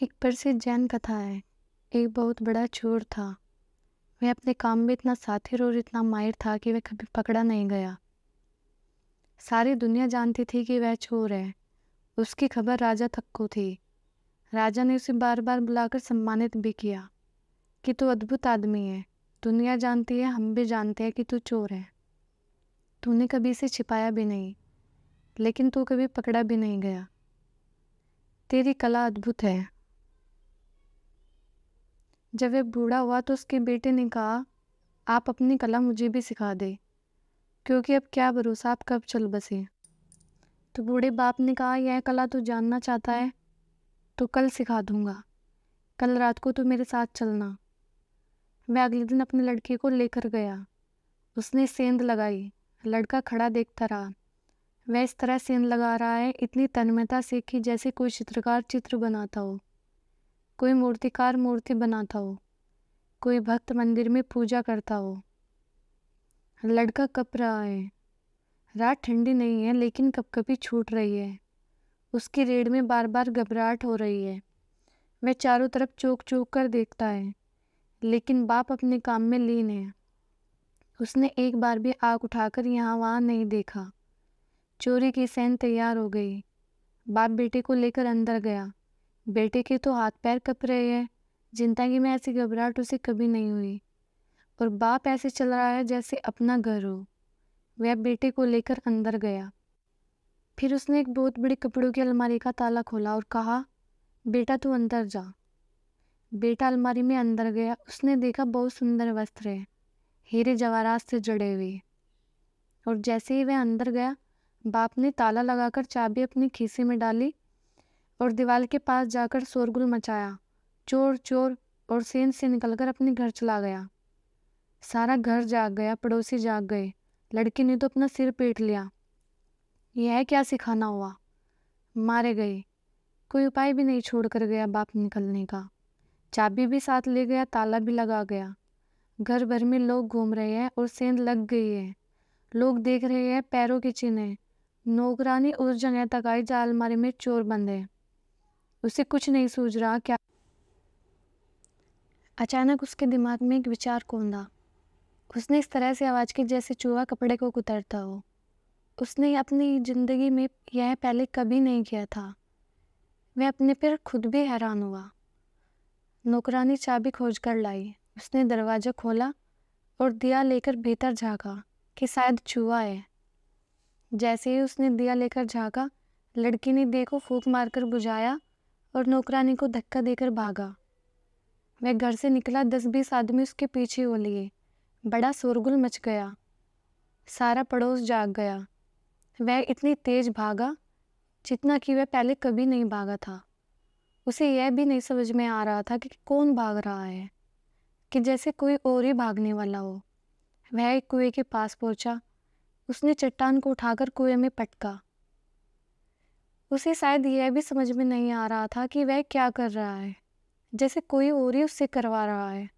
एक प्रसिद्ध जैन कथा है। एक बहुत बड़ा चोर था। वह अपने काम में इतना साथिर और इतना माहिर था कि वह कभी पकड़ा नहीं गया। सारी दुनिया जानती थी कि वह चोर है। उसकी खबर राजा तक को थी। राजा ने उसे बार बार बुलाकर सम्मानित भी किया कि तू अद्भुत आदमी है। दुनिया जानती है, हम भी जानते हैं कि तू चोर है। तूने कभी इसे छिपाया भी नहीं, लेकिन तू कभी पकड़ा भी नहीं गया। तेरी कला अद्भुत है। जब वह बूढ़ा हुआ तो उसके बेटे ने कहा, आप अपनी कला मुझे भी सिखा दे, क्योंकि अब क्या भरोसा आप कब चल बसे। तो बूढ़े बाप ने कहा, यह कला तू जानना चाहता है तो कल सिखा दूंगा। कल रात को तू मेरे साथ चलना। वह अगले दिन अपने लड़के को लेकर गया। उसने सेंध लगाई। लड़का खड़ा देखता रहा। वह इस तरह सेंध लगा रहा है, इतनी तन्मयता से कि जैसे कोई चित्रकार चित्र बनाता हो, कोई मूर्तिकार मूर्ति बनाता हो, कोई भक्त मंदिर में पूजा करता हो। लड़का कँप रहा है। रात ठंडी नहीं है, लेकिन कँपकँपी छूट रही है। उसकी रीढ़ में बार बार घबराहट हो रही है। वह चारों तरफ चौंक चौंक कर देखता है, लेकिन बाप अपने काम में लीन है। उसने एक बार भी आँख उठाकर यहाँ वहाँ नहीं देखा। चोरी की सेंध तैयार हो गई। बाप बेटे को लेकर अंदर गया। बेटे के तो हाथ पैर कँप रहे हैं। जिंदगी में ऐसी घबराहट उसे कभी नहीं हुई, और बाप ऐसे चल रहा है जैसे अपना घर हो। वह बेटे को लेकर अंदर गया। फिर उसने एक बहुत बड़ी कपड़ों की अलमारी का ताला खोला और कहा, बेटा तू अंदर जा। बेटा अलमारी में अंदर गया। उसने देखा बहुत सुंदर वस्त्र है, हीरे जवाहरात से जड़े हुए। और जैसे ही वह अंदर गया, बाप ने ताला लगाकर चाबी अपनी खीसे में डाली और दीवार के पास जाकर शोरगुल मचाया, चोर चोर, और सेंध से निकलकर अपने घर चला गया। सारा घर जाग गया, पड़ोसी जाग गए। लड़के ने तो अपना सिर पीट लिया। यह क्या सिखाना हुआ। मारे गए। कोई उपाय भी नहीं छोड़ कर गया बाप निकलने का। चाबी भी साथ ले गया, ताला भी लगा गया। घर भर में लोग घूम रहे हैं और सेंध लग गई है। लोग देख रहे हैं, पैरों के चिन्ह। नौकरानी उस जगह तक आई जहाँ अलमारी में चोर बंद है। उसे कुछ नहीं सूझ रहा क्या। अचानक उसके दिमाग में एक विचार कौंधा। उसने इस तरह से आवाज की जैसे चूहा कपड़े को कुतरता हो। उसने अपनी जिंदगी में यह पहले कभी नहीं किया था। वह अपने पर खुद भी हैरान हुआ। नौकरानी चाबी खोज कर लाई। उसने दरवाजा खोला और दिया लेकर भीतर झांका कि शायद चूहा है। जैसे ही उसने दिया लेकर झांका, लड़की ने दिए को फूंक मारकर बुझाया और नौकरानी को धक्का देकर भागा। वह घर से निकला, 10-20 आदमी उसके पीछे हो लिए। बड़ा शोरगुल मच गया। सारा पड़ोस जाग गया। वह इतनी तेज भागा जितना कि वह पहले कभी नहीं भागा था। उसे यह भी नहीं समझ में आ रहा था कि कौन भाग रहा है, कि जैसे कोई और ही भागने वाला हो। वह एक कुएं के पास पहुंचा। उसने चट्टान को उठाकर कुएं में पटका। उसे शायद यह भी समझ में नहीं आ रहा था कि वह क्या कर रहा है, जैसे कोई और ही उससे करवा रहा है।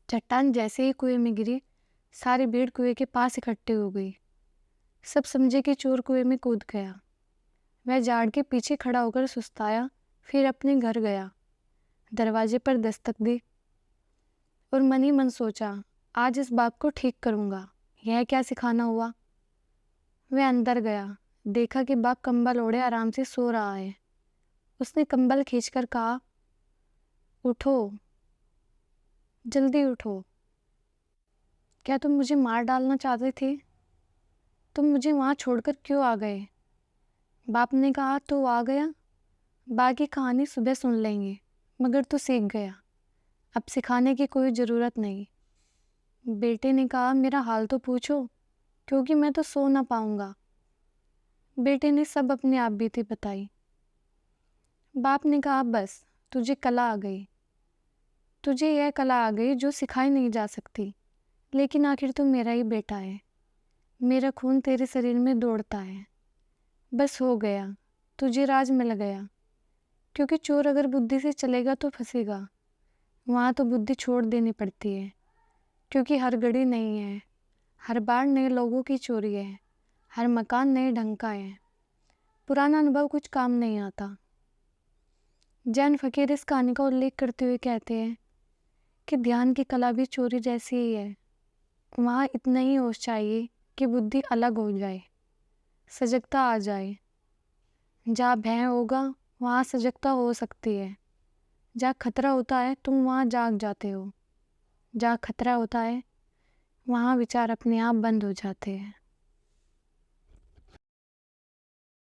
चट्टान जैसे ही कुएं में गिरी, सारी भीड़ कुएं के पास इकट्ठी हो गई। सब समझे कि चोर कुएं में कूद गया। वह झाड़ के पीछे खड़ा होकर सुस्ताया, फिर अपने घर गया। दरवाजे पर दस्तक दी और मन ही मन सोचा, आज इस बाप को ठीक करूंगा। यह क्या सिखाना हुआ। वह अंदर गया। देखा कि बाप कंबल ओढ़े आराम से सो रहा है। उसने कंबल खींचकर कहा, उठो, जल्दी उठो। क्या तुम मुझे मार डालना चाहते थे। तुम मुझे वहां छोड़कर क्यों आ गए। बाप ने कहा, तो आ गया, बाकी कहानी सुबह सुन लेंगे, मगर तू सीख गया, अब सिखाने की कोई ज़रूरत नहीं। बेटे ने कहा, मेरा हाल तो पूछो, क्योंकि मैं तो सो ना पाऊंगा। बेटे ने सब अपनी आप बीती बताई। बाप ने कहा, बस तुझे कला आ गई। तुझे यह कला आ गई जो सिखाई नहीं जा सकती, लेकिन आखिर तू मेरा ही बेटा है। मेरा खून तेरे शरीर में दौड़ता है। बस हो गया, तुझे राज मिल गया। क्योंकि चोर अगर बुद्धि से चलेगा तो फंसेगा। वहाँ तो बुद्धि छोड़ देनी पड़ती है, क्योंकि हर घड़ी नहीं है, हर बार नए लोगों की चोरी है, हर मकान नए ढंग का है। पुराना अनुभव कुछ काम नहीं आता। जैन फकीर इस कहानी का उल्लेख करते हुए कहते हैं कि ध्यान की कला भी चोरी जैसी ही है। वहाँ इतना ही होश चाहिए कि बुद्धि अलग हो जाए, सजगता आ जाए। जहाँ भय होगा वहाँ सजगता हो सकती है। जहाँ खतरा होता है तुम वहाँ जाग जाते हो। जहाँ खतरा होता है वहाँ विचार अपने आप बंद हो जाते हैं।